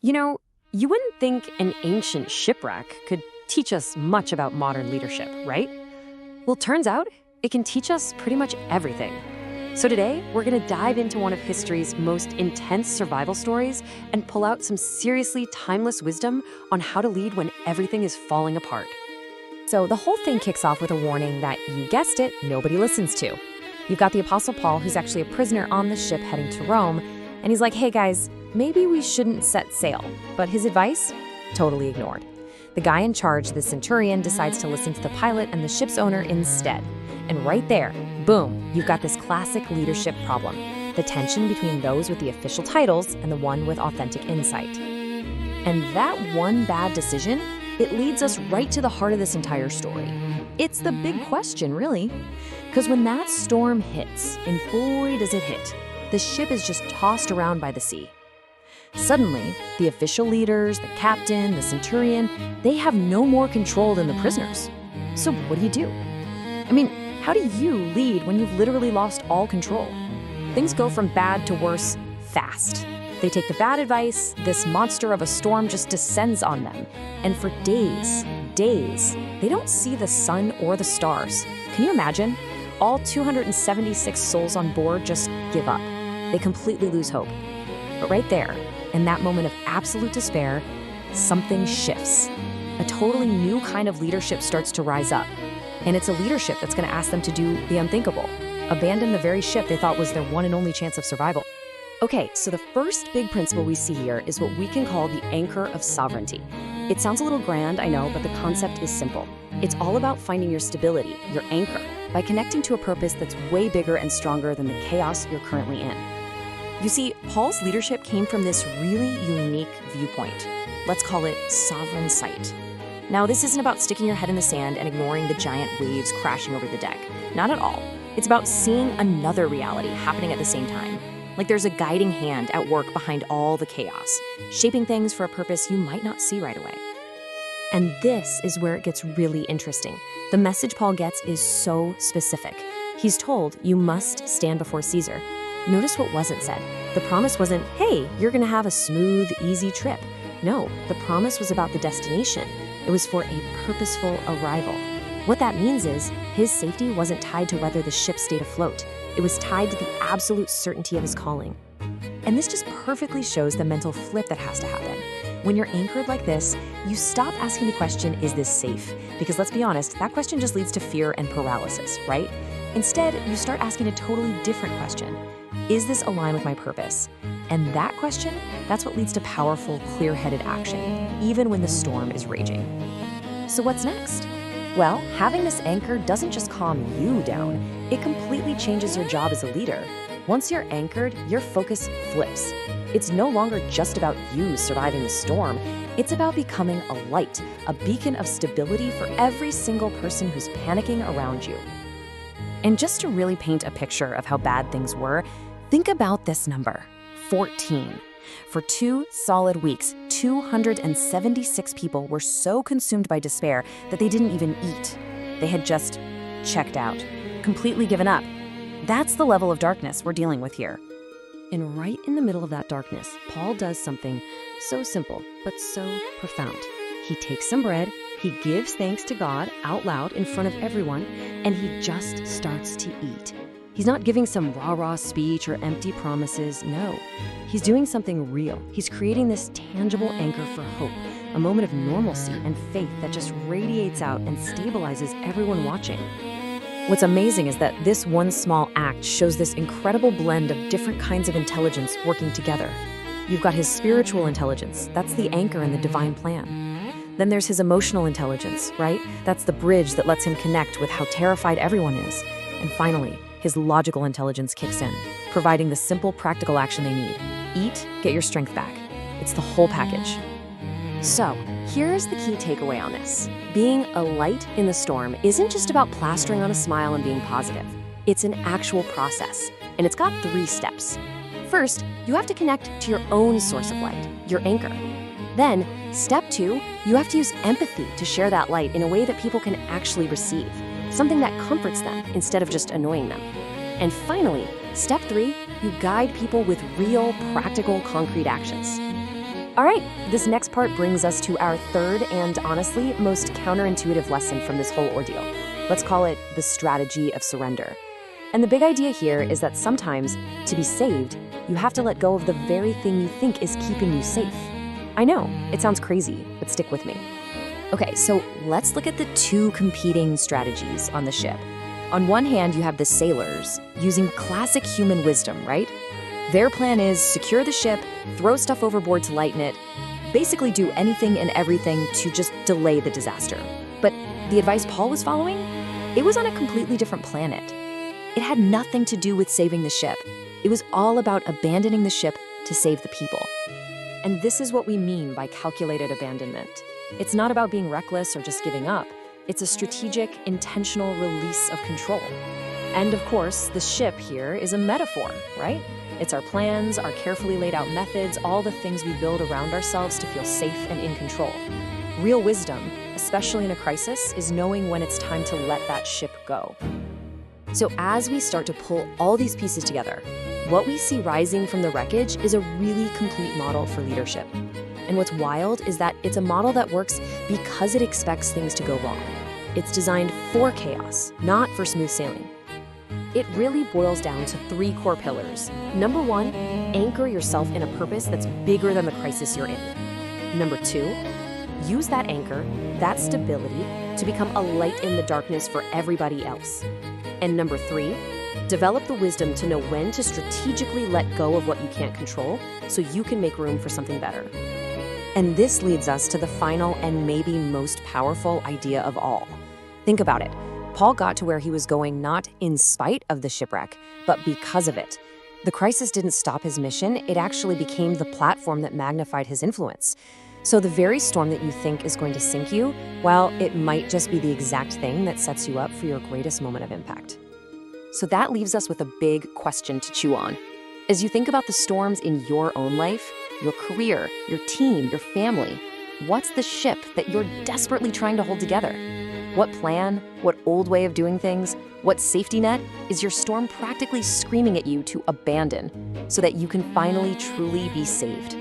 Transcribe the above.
You know, you wouldn't think an ancient shipwreck could teach us much about modern leadership, right? Well, turns out it can teach us pretty much everything. So today, we're going to dive into one of history's most intense survival stories and pull out some seriously timeless wisdom on how to lead when everything is falling apart. So the whole thing kicks off with a warning that, you guessed it, nobody listens to. You've got the Apostle Paul, who's actually a prisoner on the ship heading to Rome, and he's like, hey guys, maybe we shouldn't set sail. But his advice? Totally ignored. The guy in charge, the centurion, decides to listen to the pilot and the ship's owner instead. And right there, boom, you've got this classic leadership problem. The tension between those with the official titles and the one with authentic insight. And that one bad decision, it leads us right to the heart of this entire story. It's the big question, really. Because when that storm hits, and boy does it hit, the ship is just tossed around by the sea. Suddenly, the official leaders, the captain, the centurion, they have no more control than the prisoners. So what do? I mean, how do you lead when you've literally lost all control? Things go from bad to worse fast. They take the bad advice, this monster of a storm just descends on them. And for days, they don't see the sun or the stars. Can you imagine? All 276 souls on board just give up. They completely lose hope. But right there, in that moment of absolute despair, something shifts. A totally new kind of leadership starts to rise up. And it's a leadership that's going to ask them to do the unthinkable, abandon the very ship they thought was their one and only chance of survival. Okay, so the first big principle we see here is what we can call the anchor of sovereignty. It sounds a little grand, I know, but the concept is simple. It's all about finding your stability, your anchor, by connecting to a purpose that's way bigger and stronger than the chaos you're currently in. You see, Paul's leadership came from this really unique viewpoint. Let's call it sovereign sight. Now, this isn't about sticking your head in the sand and ignoring the giant waves crashing over the deck. Not at all. It's about seeing another reality happening at the same time. Like there's a guiding hand at work behind all the chaos, shaping things for a purpose you might not see right away. And this is where it gets really interesting. The message Paul gets is so specific. He's told, you must stand before Caesar. Notice what wasn't said. The promise wasn't, hey, you're gonna have a smooth, easy trip. No, the promise was about the destination. It was for a purposeful arrival. What that means is, his safety wasn't tied to whether the ship stayed afloat. It was tied to the absolute certainty of his calling. And this just perfectly shows the mental flip that has to happen. When you're anchored like this, you stop asking the question, is this safe? Because let's be honest, that question just leads to fear and paralysis, right? Instead, you start asking a totally different question. Is this aligned with my purpose? And that question, that's what leads to powerful, clear-headed action, even when the storm is raging. So what's next? Well, having this anchor doesn't just calm you down, it completely changes your job as a leader. Once you're anchored, your focus flips. It's no longer just about you surviving the storm, it's about becoming a light, a beacon of stability for every single person who's panicking around you. And just to really paint a picture of how bad things were, think about this number, 14. For 2 solid weeks, 276 people were so consumed by despair that they didn't even eat. They had just checked out, completely given up. That's the level of darkness we're dealing with here. And right in the middle of that darkness, Paul does something so simple, but so profound. He takes some bread, he gives thanks to God out loud in front of everyone, and he just starts to eat. He's not giving some rah-rah speech or empty promises, no. He's doing something real. He's creating this tangible anchor for hope, a moment of normalcy and faith that just radiates out and stabilizes everyone watching. What's amazing is that this one small act shows this incredible blend of different kinds of intelligence working together. You've got his spiritual intelligence, that's the anchor in the divine plan. Then there's his emotional intelligence, right? That's the bridge that lets him connect with how terrified everyone is. And finally, his logical intelligence kicks in, providing the simple, practical action they need. Eat, get your strength back. It's the whole package. So, here's the key takeaway on this. Being a light in the storm isn't just about plastering on a smile and being positive. It's an actual process, and it's got 3 steps. First, you have to connect to your own source of light, your anchor. Then, step 2, you have to use empathy to share that light in a way that people can actually receive, something that comforts them instead of just annoying them. And finally, step 3, you guide people with real, practical, concrete actions. All right, this next part brings us to our third and honestly most counterintuitive lesson from this whole ordeal. Let's call it the strategy of surrender. And the big idea here is that sometimes, to be saved, you have to let go of the very thing you think is keeping you safe. I know, it sounds crazy, but stick with me. Okay, so let's look at the two competing strategies on the ship. On one hand, you have the sailors, using classic human wisdom, right? Their plan is secure the ship, throw stuff overboard to lighten it, basically do anything and everything to just delay the disaster. But the advice Paul was following? It was on a completely different planet. It had nothing to do with saving the ship. It was all about abandoning the ship to save the people. And this is what we mean by calculated abandonment. It's not about being reckless or just giving up. It's a strategic, intentional release of control. And of course, the ship here is a metaphor, right? It's our plans, our carefully laid out methods, all the things we build around ourselves to feel safe and in control. Real wisdom, especially in a crisis, is knowing when it's time to let that ship go. So as we start to pull all these pieces together, what we see rising from the wreckage is a really complete model for leadership. And what's wild is that it's a model that works because it expects things to go wrong. It's designed for chaos, not for smooth sailing. It really boils down to three core pillars. Number one, anchor yourself in a purpose that's bigger than the crisis you're in. Number two, use that anchor, that stability, to become a light in the darkness for everybody else. And number three, develop the wisdom to know when to strategically let go of what you can't control so you can make room for something better. And this leads us to the final and maybe most powerful idea of all. Think about it. Paul got to where he was going not in spite of the shipwreck, but because of it. The crisis didn't stop his mission, it actually became the platform that magnified his influence. So the very storm that you think is going to sink you, well, it might just be the exact thing that sets you up for your greatest moment of impact. So that leaves us with a big question to chew on. As you think about the storms in your own life, your career, your team, your family, what's the ship that you're desperately trying to hold together? What plan, what old way of doing things, what safety net is your storm practically screaming at you to abandon so that you can finally truly be saved?